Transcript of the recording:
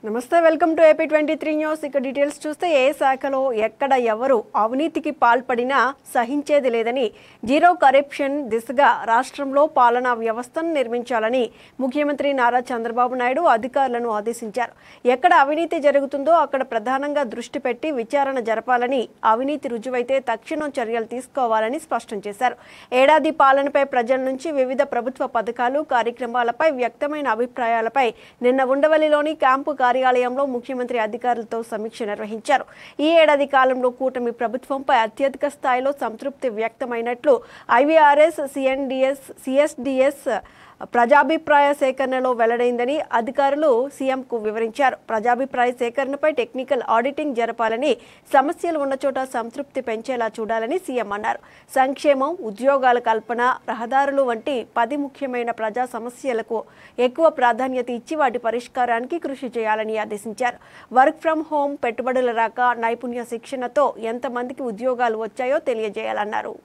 నమస్తే welcome to AP23 news. ఇక details చూస్తే ఏ శాఖలో ఎక్కడ ఎవరు అవినీతికి పాల్పడినా సహించేది లేదని జీరో కరప్షన్ దిశగా రాష్ట్రంలో పాలనా వ్యవస్థను నిర్మించాలని ముఖ్యమంత్రి నారా చంద్రబాబు నాయుడు అధికారులను ఆదేశించారు. ఎక్కడ అవినీతి జరుగుతుందో అక్కడ ప్రధానంగా దృష్టి పెట్టి విచారణ జరపాలని, అవినీతి రుజువైతే తక్షణం చర్యలు తీసుకోవాలని స్పష్టం చేశారు. ఏడాది పాలనపై ప్రజల నుంచి వివిధ ప్రభుత్వ పథకాలు, కార్యక్రమాలపై వ్యక్తమైన అభిప్రాయాలపై నిన్న ఉండవల్లిలోని క్యాంపు కార్యాలయంలో ముఖ్యమంత్రి అధికారులతో సమీక్ష నిర్వహించారు. ఈ ఏడాది కాలంలో కూటమి ప్రభుత్వంపై అత్యధిక స్థాయిలో సంతృప్తి వ్యక్తమైనట్లు IVRS, CSDS ప్రజాభిప్రాయ సేకరణలో వెల్లడైందని అధికారులు సీఎంకు వివరించారు. ప్రజాభిప్రాయ సేకరణపై టెక్నికల్ ఆడిటింగ్ జరపాలని, సమస్యలు ఉన్న చోట సంతృప్తి పెంచేలా చూడాలని సీఎం అన్నారు. సంక్షేమం, ఉద్యోగాల కల్పన, రహదారులు వంటి 10 ముఖ్యమైన ప్రజా సమస్యలకు ఎక్కువ ప్రాధాన్యత ఇచ్చి వాటి పరిష్కారానికి కృషి చేయాలని ఆదేశించారు. వర్క్ ఫ్రం హోం, పెట్టుబడుల రాక, నైపుణ్య శిక్షణతో ఎంతమందికి ఉద్యోగాలు వచ్చాయో తెలియజేయాలన్నారు.